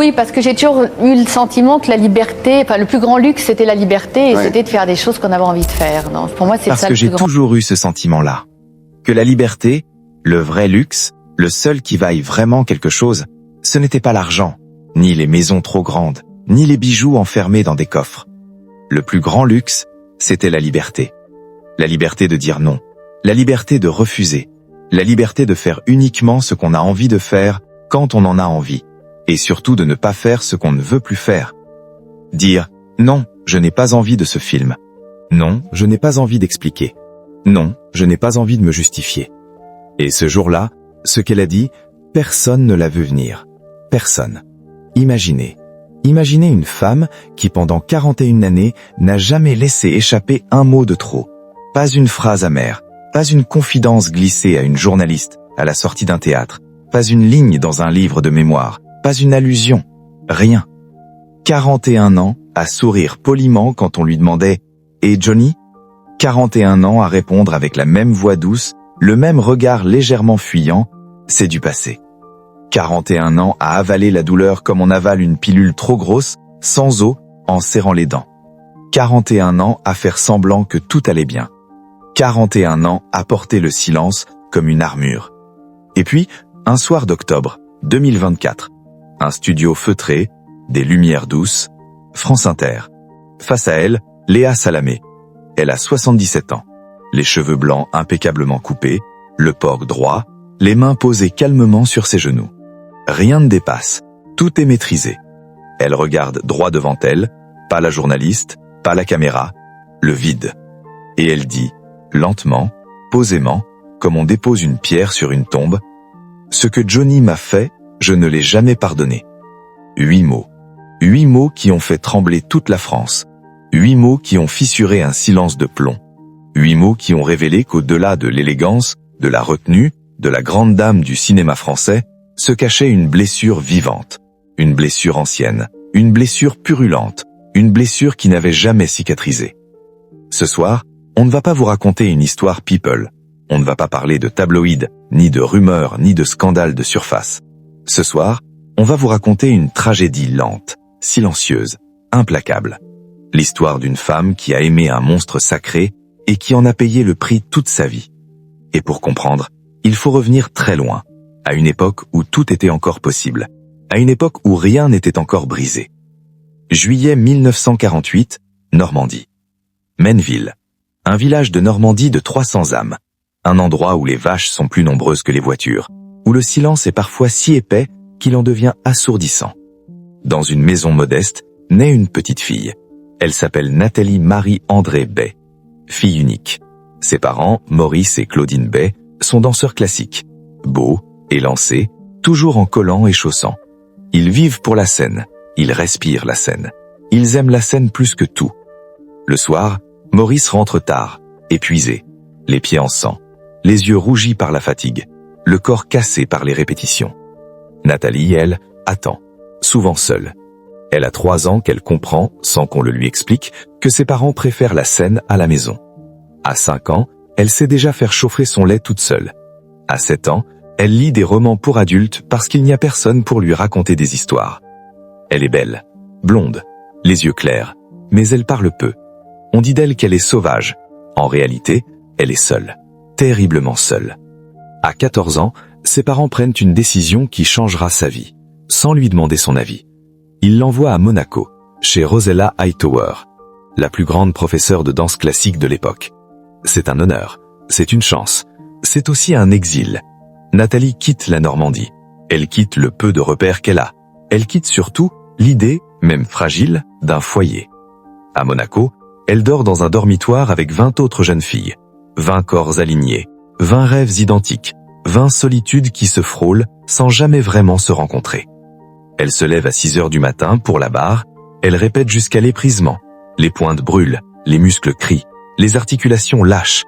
Oui, parce que j'ai toujours eu le sentiment que la liberté, enfin le plus grand luxe, c'était la liberté et c'était de faire des choses qu'on avait envie de faire. Donc, pour moi, c'est ça le plus grand. Parce que j'ai toujours eu ce sentiment-là. Que la liberté, le vrai luxe, le seul qui vaille vraiment quelque chose, ce n'était pas l'argent, ni les maisons trop grandes, ni les bijoux enfermés dans des coffres. Le plus grand luxe, c'était la liberté. La liberté de dire non, la liberté de refuser, la liberté de faire uniquement ce qu'on a envie de faire quand on en a envie, et surtout de ne pas faire ce qu'on ne veut plus faire. Dire « Non, je n'ai pas envie de ce film. Non, je n'ai pas envie d'expliquer. Non, je n'ai pas envie de me justifier. » Et ce jour-là, ce qu'elle a dit, personne ne l'a vu venir. Personne. Imaginez une femme qui pendant 41 années n'a jamais laissé échapper un mot de trop. Pas une phrase amère, pas une confidence glissée à une journaliste à la sortie d'un théâtre, pas une ligne dans un livre de mémoire, pas une allusion, rien. 41 ans à sourire poliment quand on lui demandait « Et Johnny ?» 41 ans à répondre avec la même voix douce, le même regard légèrement fuyant, c'est du passé. 41 ans à avaler la douleur comme on avale une pilule trop grosse, sans eau, en serrant les dents. 41 ans à faire semblant que tout allait bien. 41 ans à porter le silence comme une armure. Et puis, un soir d'octobre, 2024. Un studio feutré, des lumières douces, France Inter. Face à elle, Léa Salamé. Elle a 77 ans. Les cheveux blancs impeccablement coupés, le port droit, les mains posées calmement sur ses genoux. Rien ne dépasse, tout est maîtrisé. Elle regarde droit devant elle, pas la journaliste, pas la caméra, le vide. Et elle dit, lentement, posément, comme on dépose une pierre sur une tombe, « Ce que Johnny m'a fait, je ne l'ai jamais pardonné. » 8 mots. 8 mots qui ont fait trembler toute la France. 8 mots qui ont fissuré un silence de plomb. 8 mots qui ont révélé qu'au-delà de l'élégance, de la retenue, de la grande dame du cinéma français, se cachait une blessure vivante, une blessure ancienne, une blessure purulente, une blessure qui n'avait jamais cicatrisé. Ce soir, on ne va pas vous raconter une histoire people. On ne va pas parler de tabloïds, ni de rumeurs, ni de scandales de surface. Ce soir, on va vous raconter une tragédie lente, silencieuse, implacable. L'histoire d'une femme qui a aimé un monstre sacré et qui en a payé le prix toute sa vie. Et pour comprendre, il faut revenir très loin, à une époque où tout était encore possible, à une époque où rien n'était encore brisé. Juillet 1948, Normandie. Menneville. Un village de Normandie de 300 âmes. Un endroit où les vaches sont plus nombreuses que les voitures, où le silence est parfois si épais qu'il en devient assourdissant. Dans une maison modeste, naît une petite fille. Elle s'appelle Nathalie Marie-André Bay. Fille unique. Ses parents, Maurice et Claudine Bay, sont danseurs classiques. Beaux, élancés, toujours en collant et chaussant. Ils vivent pour la scène. Ils respirent la scène. Ils aiment la scène plus que tout. Le soir, Maurice rentre tard, épuisé, les pieds en sang, les yeux rougis par la fatigue, le corps cassé par les répétitions. Nathalie, elle, attend, souvent seule. Elle a 3 ans qu'elle comprend, sans qu'on le lui explique, que ses parents préfèrent la scène à la maison. À 5 ans, elle sait déjà faire chauffer son lait toute seule. À 7 ans, elle lit des romans pour adultes parce qu'il n'y a personne pour lui raconter des histoires. Elle est belle, blonde, les yeux clairs, mais elle parle peu. On dit d'elle qu'elle est sauvage. En réalité, elle est seule, terriblement seule. À 14 ans, ses parents prennent une décision qui changera sa vie, sans lui demander son avis. Ils l'envoient à Monaco, chez Rosella Hightower, la plus grande professeure de danse classique de l'époque. C'est un honneur, c'est une chance, c'est aussi un exil. Nathalie quitte la Normandie. Elle quitte le peu de repères qu'elle a. Elle quitte surtout l'idée, même fragile, d'un foyer. À Monaco, elle dort dans un dormitoire avec 20 autres jeunes filles. 20 corps alignés, 20 rêves identiques, 20 solitudes qui se frôlent sans jamais vraiment se rencontrer. Elle se lève à 6 heures du matin pour la barre, elle répète jusqu'à l'épuisement. Les pointes brûlent, les muscles crient, les articulations lâchent.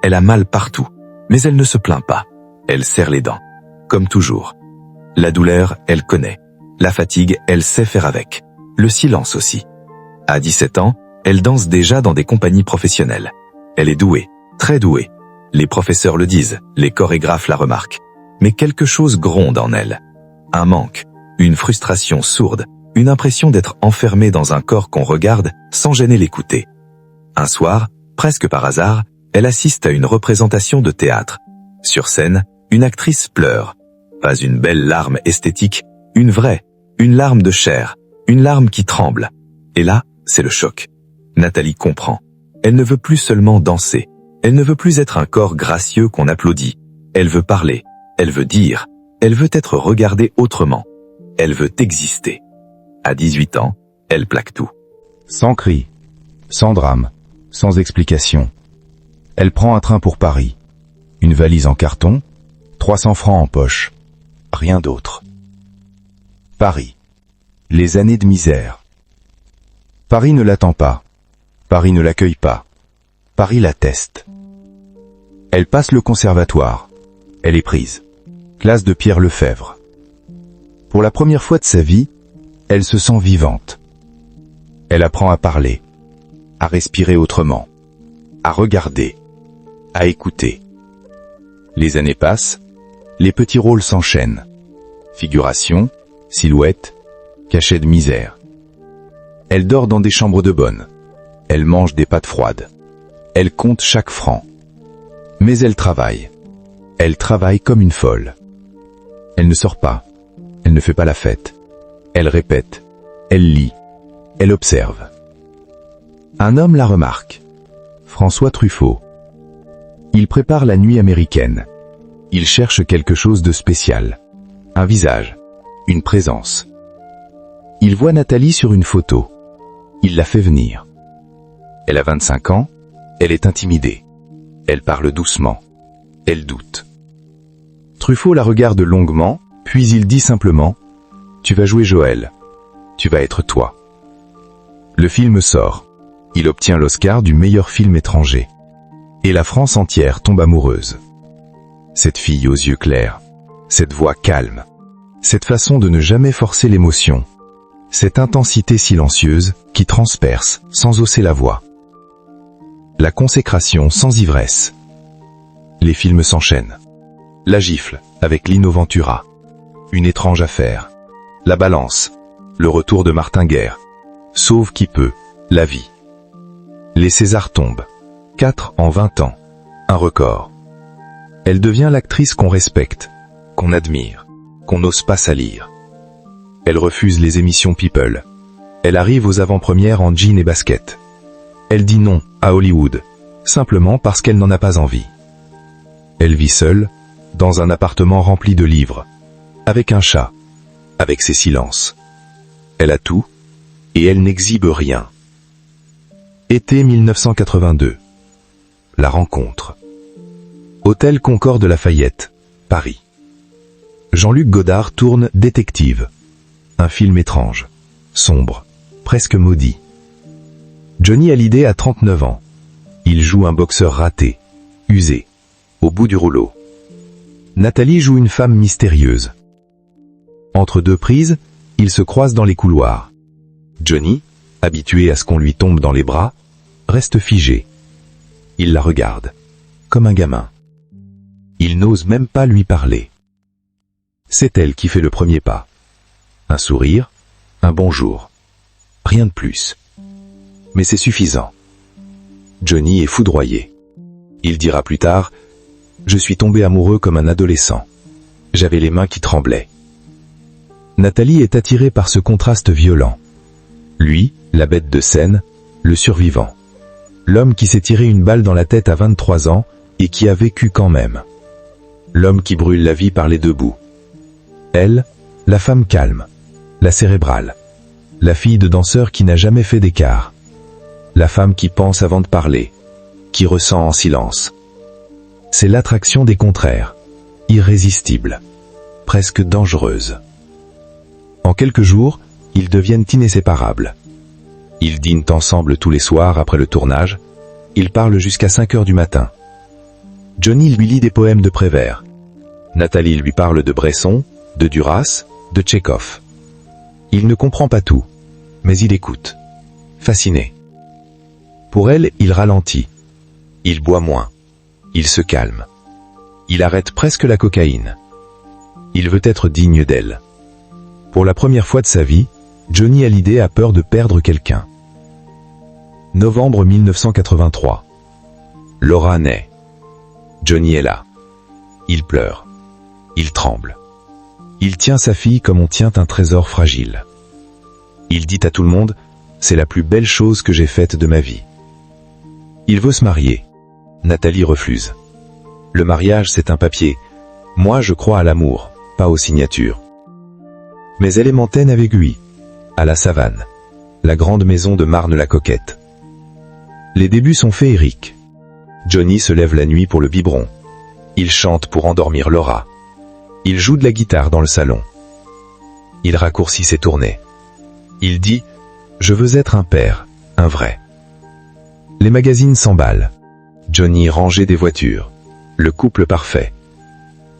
Elle a mal partout, mais elle ne se plaint pas. Elle serre les dents, comme toujours. La douleur, elle connaît. La fatigue, elle sait faire avec. Le silence aussi. À 17 ans, elle danse déjà dans des compagnies professionnelles. Elle est douée, très douée. Les professeurs le disent, les chorégraphes la remarquent. Mais quelque chose gronde en elle. Un manque, une frustration sourde, une impression d'être enfermée dans un corps qu'on regarde sans gêner l'écouter. Un soir, presque par hasard, elle assiste à une représentation de théâtre. Sur scène, une actrice pleure. Pas une belle larme esthétique, une vraie, une larme de chair, une larme qui tremble. Et là, c'est le choc. Nathalie comprend. Elle ne veut plus seulement danser. Elle ne veut plus être un corps gracieux qu'on applaudit. Elle veut parler. Elle veut dire. Elle veut être regardée autrement. Elle veut exister. À 18 ans, elle plaque tout. Sans cri, sans drame, sans explication. Elle prend un train pour Paris. Une valise en carton, 300 francs en poche. Rien d'autre. Paris. Les années de misère. Paris ne l'attend pas. Paris ne l'accueille pas. Paris la teste. Elle passe le conservatoire. Elle est prise. Classe de Pierre Lefebvre. Pour la première fois de sa vie, elle se sent vivante. Elle apprend à parler, à respirer autrement, à regarder, à écouter. Les années passent, les petits rôles s'enchaînent. Figuration, silhouette, cachet de misère. Elle dort dans des chambres de bonne. Elle mange des pâtes froides. Elle compte chaque franc. Mais elle travaille. Elle travaille comme une folle. Elle ne sort pas. Elle ne fait pas la fête. Elle répète. Elle lit. Elle observe. Un homme la remarque. François Truffaut. Il prépare la nuit américaine. Il cherche quelque chose de spécial. Un visage. Une présence. Il voit Nathalie sur une photo. Il la fait venir. Elle a 25 ans. Elle est intimidée. Elle parle doucement. Elle doute. Truffaut la regarde longuement, puis il dit simplement « Tu vas jouer Joël. Tu vas être toi. » Le film sort. Il obtient l'Oscar du meilleur film étranger. Et la France entière tombe amoureuse. Cette fille aux yeux clairs, cette voix calme, cette façon de ne jamais forcer l'émotion, cette intensité silencieuse qui transperce sans hausser la voix. La consécration sans ivresse. Les films s'enchaînent. La gifle avec Lino Ventura. Une étrange affaire. La balance. Le retour de Martin Guerre. Sauve qui peut. La vie. Les Césars tombent. 4 en 20 ans. Un record. Elle devient l'actrice qu'on respecte, qu'on admire, qu'on n'ose pas salir. Elle refuse les émissions People. Elle arrive aux avant-premières en jean et basket. Elle dit non à Hollywood, simplement parce qu'elle n'en a pas envie. Elle vit seule, dans un appartement rempli de livres, avec un chat, avec ses silences. Elle a tout, et elle n'exhibe rien. Été 1982. La rencontre. Hôtel Concorde Lafayette, Paris. Jean-Luc Godard tourne Détective. Un film étrange, sombre, presque maudit. Johnny Hallyday a 39 ans. Il joue un boxeur raté, usé, au bout du rouleau. Nathalie joue une femme mystérieuse. Entre deux prises, ils se croisent dans les couloirs. Johnny, habitué à ce qu'on lui tombe dans les bras, reste figé. Il la regarde, comme un gamin. Il n'ose même pas lui parler. C'est elle qui fait le premier pas. Un sourire, un bonjour. Rien de plus. Mais c'est suffisant. Johnny est foudroyé. Il dira plus tard « Je suis tombé amoureux comme un adolescent. J'avais les mains qui tremblaient. » Nathalie est attirée par ce contraste violent. Lui, la bête de scène, le survivant. L'homme qui s'est tiré une balle dans la tête à 23 ans et qui a vécu quand même. L'homme qui brûle la vie par les deux bouts. Elle, la femme calme, la cérébrale, la fille de danseur qui n'a jamais fait d'écart. La femme qui pense avant de parler, qui ressent en silence. C'est l'attraction des contraires, irrésistible, presque dangereuse. En quelques jours, ils deviennent inséparables. Ils dînent ensemble tous les soirs après le tournage, ils parlent jusqu'à 5 heures du matin. Johnny lui lit des poèmes de Prévert. Nathalie lui parle de Bresson, de Duras, de Tchekhov. Il ne comprend pas tout, mais il écoute, fasciné. Pour elle, il ralentit. Il boit moins. Il se calme. Il arrête presque la cocaïne. Il veut être digne d'elle. Pour la première fois de sa vie, Johnny Hallyday a peur de perdre quelqu'un. Novembre 1983. Laura naît. Johnny est là. Il pleure. Il tremble. Il tient sa fille comme on tient un trésor fragile. Il dit à tout le monde, « C'est la plus belle chose que j'ai faite de ma vie ». Il veut se marier. Nathalie refuse. Le mariage, c'est un papier. Moi, je crois à l'amour, pas aux signatures. Mais elle est montaine avec lui, à la Savane, la grande maison de Marne-la-Coquette. Les débuts sont féeriques. Johnny se lève la nuit pour le biberon. Il chante pour endormir Laura. Il joue de la guitare dans le salon. Il raccourcit ses tournées. Il dit « Je veux être un père, un vrai ». Les magazines s'emballent. Johnny rangeait des voitures. Le couple parfait.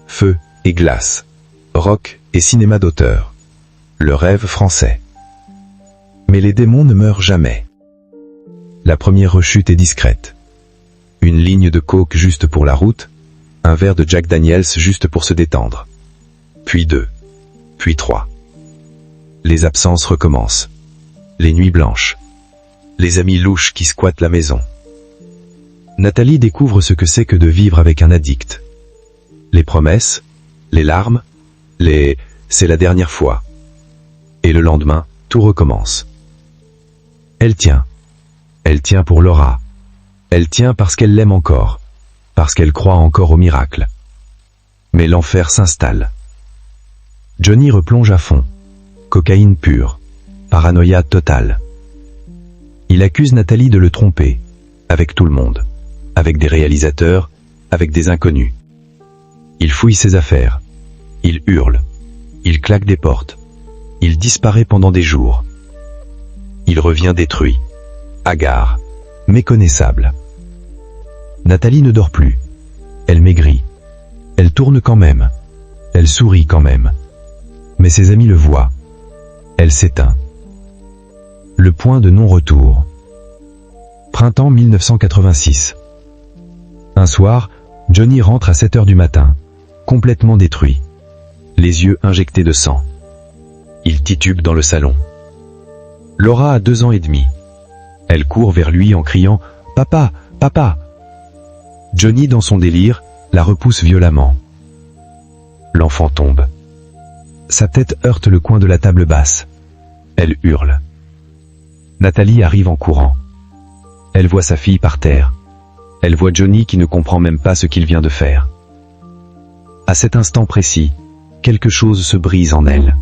Feu et glace. Rock et cinéma d'auteur. Le rêve français. Mais les démons ne meurent jamais. La première rechute est discrète. Une ligne de coke juste pour la route, un verre de Jack Daniels juste pour se détendre. Puis 2. Puis 3. Les absences recommencent. Les nuits blanches. Les amis louches qui squattent la maison. Nathalie découvre ce que c'est que de vivre avec un addict. Les promesses, les larmes, les « c'est la dernière fois ». Et le lendemain, tout recommence. Elle tient. Elle tient pour Laura. Elle tient parce qu'elle l'aime encore. Parce qu'elle croit encore au miracle. Mais l'enfer s'installe. Johnny replonge à fond. Cocaïne pure. Paranoïa totale. Il accuse Nathalie de le tromper. Avec tout le monde. Avec des réalisateurs. Avec des inconnus. Il fouille ses affaires. Il hurle. Il claque des portes. Il disparaît pendant des jours. Il revient détruit. Hagard. Méconnaissable. Nathalie ne dort plus. Elle maigrit. Elle tourne quand même. Elle sourit quand même. Mais ses amis le voient. Elle s'éteint. Le point de non-retour. Printemps 1986. Un soir, Johnny rentre à 7 heures du matin, complètement détruit. Les yeux injectés de sang. Il titube dans le salon. Laura a 2 ans et demi. Elle court vers lui en criant « Papa, papa !» Johnny, dans son délire, la repousse violemment. L'enfant tombe. Sa tête heurte le coin de la table basse. Elle hurle. Nathalie arrive en courant. Elle voit sa fille par terre. Elle voit Johnny qui ne comprend même pas ce qu'il vient de faire. À cet instant précis, quelque chose se brise en elle.